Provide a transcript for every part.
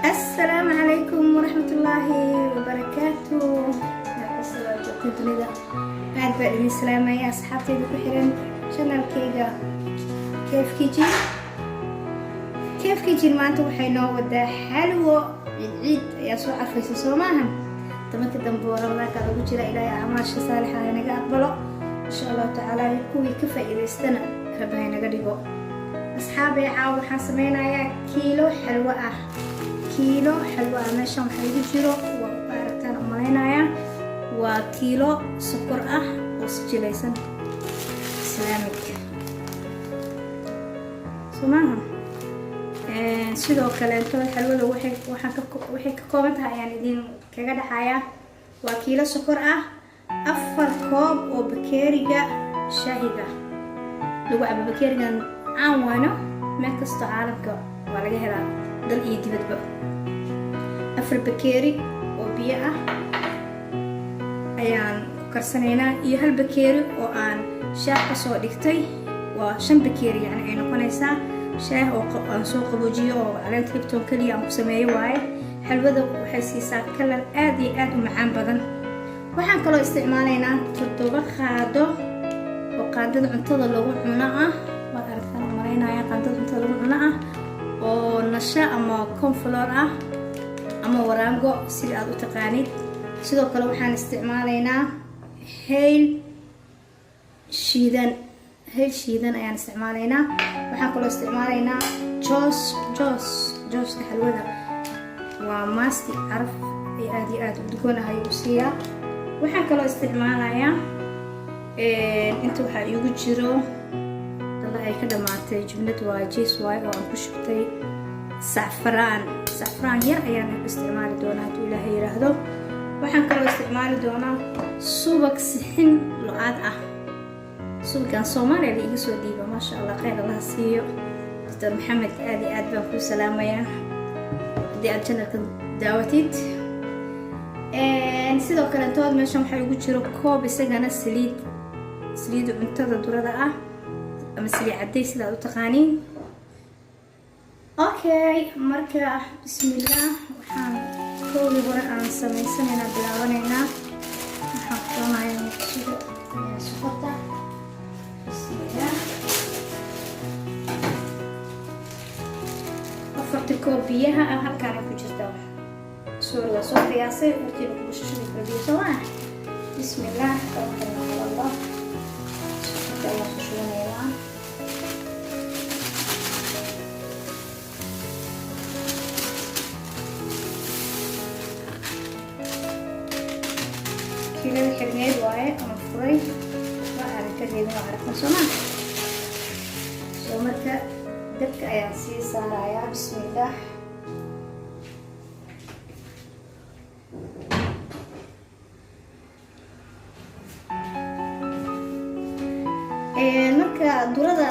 السلام عليكم ورحمة الله وبركاته. aad baa idin salaamaya asxaabtayda ku xiran channelkayga كيف كيجي maanta waxay noo wadaa xalwo ciid ayaa soo carfaysa soo maahan tamanka dambe wararka lagu jira ilaahay amaasha saalixa inaga aqbalo insha Allah taala kuwii ka faa'iideystana rabay naga dhigo asxaabay caaw waxaan sameynayaa kiilo xalwo ah meeshan waxa igu jiro waa baartaan umaleynaya waa kiilo sokor ah oo sijilaysan islaamik sumaha sidoo kale inta xalwada waxay ka kooban tahay ayaan idin kaga dhaxayaa waa kiilo sokor ah 4 koob oo bakeeriga shaahiga lagu cabo bakeerigan aan wayno meel kasta caalamka waa laga helaa dal iyo dibadba 4 bakeeri oo biyo ah ayaan ku karsanaynaa iyo 1 bakeeri oo aan shaah ka soo dhigtay waa 5 bakeeri yani ay noqonaysaa shaah oo aan soo qaboojiyo oo caleenta lipton kaliya aan ku sameeyo waaye xalwada waxay siisaa kalar aad iyo aad u macaan badan waxaan kaloo isticmaalaynaa 7 qaado oo qaadada cuntada lagu cuno ah waa aragtaan umaleynaya qaadada cuntada lagu cuno ah oo nasha ama cornflour ah ama waraango sida aad u taqaanid sidoo kale waxaan isticmaalaynaa heel shiidan ayaan isticmaalaynaa waxaan kaloo isticmaalaynaa joos xalwada waa maasti caraf ay aad iyo aad u duwanahay u siiyaa waxaan kaloo isticmaalayaa inta waxaa iigu jiro dala ay ka dhamaatay jumlad waa jees waaye oo aan ku shubtay sacfaraan yar ayaan isticmaali doonaa hadduu ilaahay yiraahdo waxaan kaloo isticmaali doonaa subag sixin lo-aad ah subagan Soomaaliya la iga soo dhiibo maasha Allah khayr Allah siiyo Dr. Maxamed aad iyo aad baan ku salaamayaa hadii aad channelka daawatid sidoo kale tood meeshan waxaa igu jiro koob isagana saliid cuntada durada ah ama saliid caday sida aad u taqaaniin okay marka bismillah waxaan kooli hore aan sameysanaynaa bilaabanaynaa waxaan doonayaa sida sokorta bismillah afarta koob biyaha ah halkaan ku jirta suuga soo qiyaasay markii lagu shushubay biyo soo ah bismillah tawakkalna ala Allah Allah shushubaya كيلو حرنيد واي أنا فري ما أعرف كذي ما أعرف مسونا سو مركا دك أياسي سارايا بسم الله مركا دورada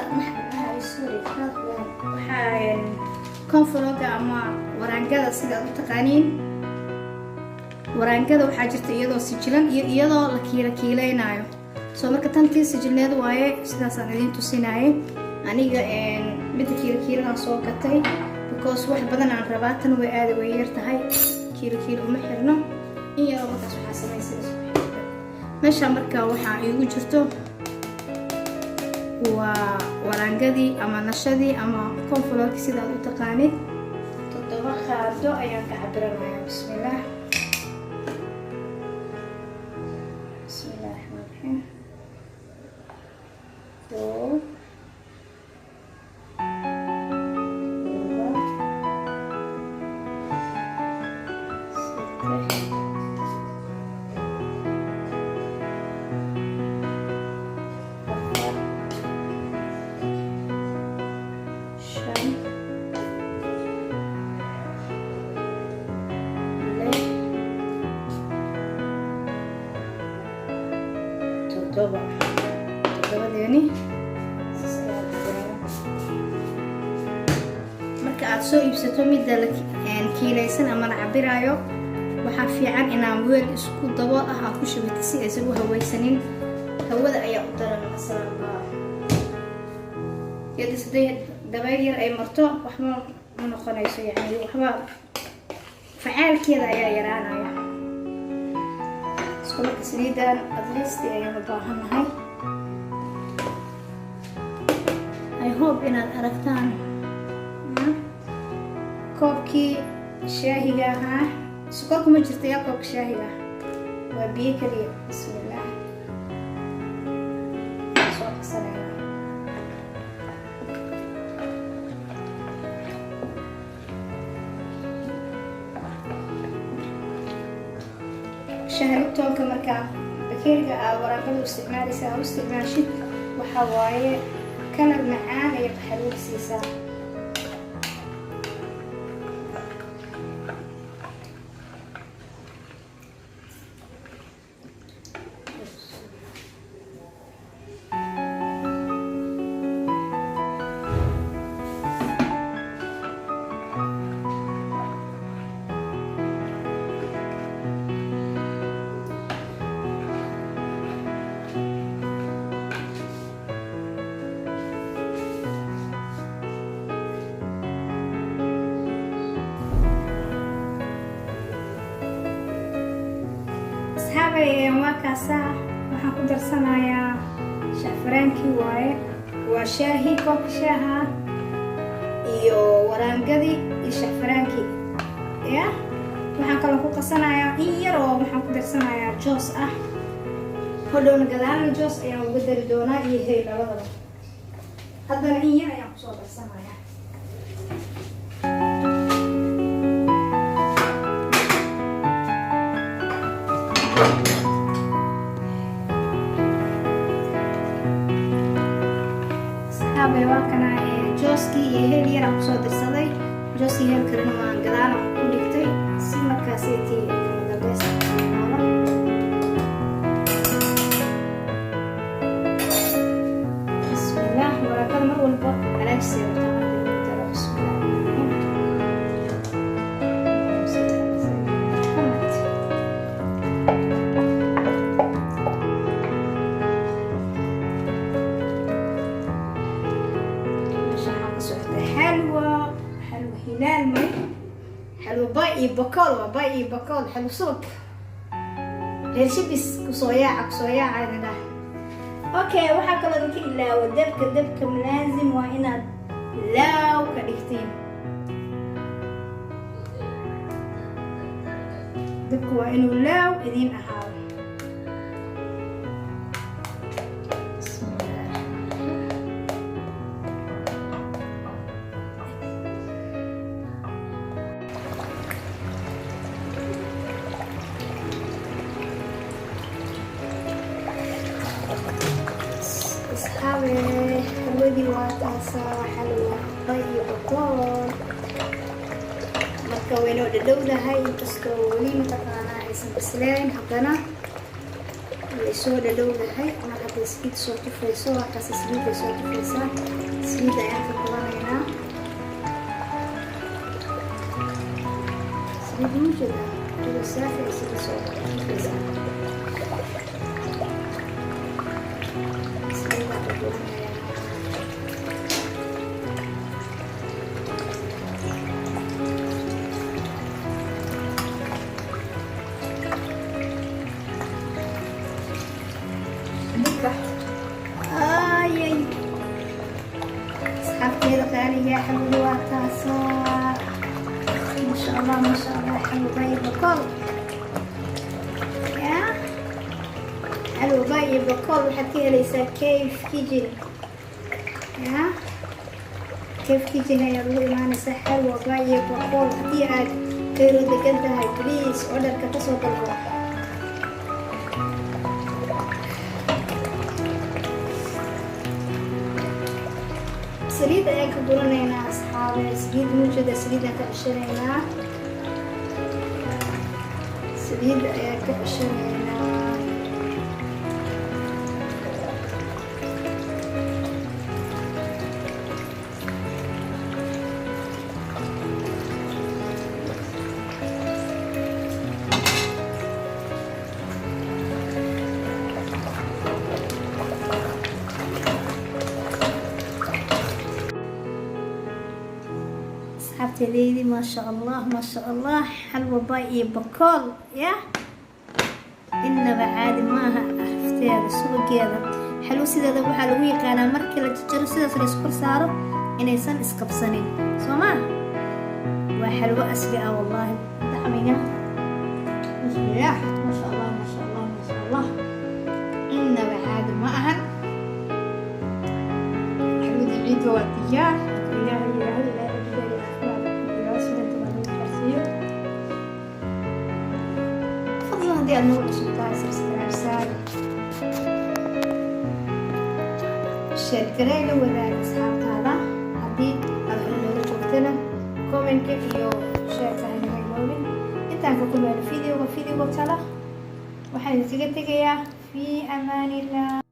سوري waxaa koonfurooga ama waraangada sida aad u taqaaniin waraangada waxaa jirta iyadoo sijilan iyo iyadoo la kiilaynayo soo marka tantii sijilneed waaye sidaas aan idin tusinayay aniga mid kiiladan soo gatay because wax badan aan rabaa tan way aad u yar tahay kiilo uma xirno in yar markaas waxaa sameysay meesha marka waxaa igu jirto waa waraangadii ama nashadii ama cornflour sida aad u taqaanid 7 qaado ayaan ka cabiranayaa bismillah toddobadeeni marka aad soo iibsato midda la kiilaysan ama la cabirayo waxaa fiican inaan weel isku dabool ah aan ku shubto si aysan u hawaysanin hawada ayaa u daran masalan yadda sidee dabayl yar ay marto waxba ma noqonayso yani waxba facaalkeeda ayaa yaraanaya. isku marka saliidan at least ayaan u baahannahay. I hope inaad aragtaan koobkii shaahiga ahaa. sokor kuma jirta yaa koobka shaahiga waa biyo kaliya. bismillah soo qasanayna. shaharibtoonka markaa bakeeriga aad waraaqada u isticmaalaysa ha u isticmaashid. waxaa waaye kalar macaan ayay xaluug siisaa. waa kaasaa waxaan ku darsanayaa shafraankii waaye. waa shaahi koobka shaaha iyo waraangadii iyo shafraankii ya. waxaan kaloo ku qasanayaa in yar oo waxaan ku darsanayaa joos ah. hodhowna gadaalna joos ayaan uga dari doonaa iyo hey labadaba. haddana in yar ayaan kusoo darsanayaa. waa kana jooskii iyo heel yar aan kusoo dirsaday. jooskii heel kalena waan gadaal aan ku dhigtay si markaasaytii kala dambaysa noolo. bismillah waraaqada mar walba alaabsiya wataa marka lagu daro. bismillah حلو باقي بكول باقي بكول حلو صوت ليش بس كسوياعة هذا ده. اوكي waxaa kaloo dadka ilaawa dabka laazim waa inaad laaw ka dhigtiin. dabka waa inuu laaw idin ahaado. حلوتي واتاسا حلوة طيب وطول marka wayno dhadhowdahay inkastoo weli mataqaana aysan bisleen haddana way soo dhadhowdahay. mar hadday saliid soo tufayso markaas saliidday soo tufaysaa. saliid ayaan ka kulanaynaa. saliid mujeda iyadoo saafi ay saliid soo tufaysaa. saliidaan ka kulanaynaa. asxaabteeda qaaliga xalwada waa taasaa. masha allah xalwa iyo bakool ya. xalwa iyo bakool waxaad ka helaysaa Cave Kitchen ya. Cave Kitchen ayaa lagu imaanaysaa xalwa iyo bakool. haddii aad Cairo degan tahay please orderka kasoo dalbo. saliid ayaan ka guranaynaa asxaabe. saliid mujada saliidaan ka ceshanaynaa. saliid ayaan ka ceshanaynaa. أصحابتي ليدي ما شاء الله ما شاء الله حلوة باي بكل يا إنما عادي ماها عرفتي هذا السوق هذا حلو سيدا ذا وحلوية كان مركي لتجرو سيدا سلسكر سارو إني سن إسكبسنين سوما وحلوة أسرع والله دعمينا بسم الله ما شاء الله ما شاء الله ما شاء الله إنما عادي ماها حلو ذي عيد واتجاه هذه النوع شفتها سبسكرايب ساعد شير كريلة وذلك أصحاب هذا هذه الحلوة شفتنا كومنت كيفيو شير ساعد ميلوبين انت هنكون فيديو وفيديو وطلع وحين تيجي في أمان الله.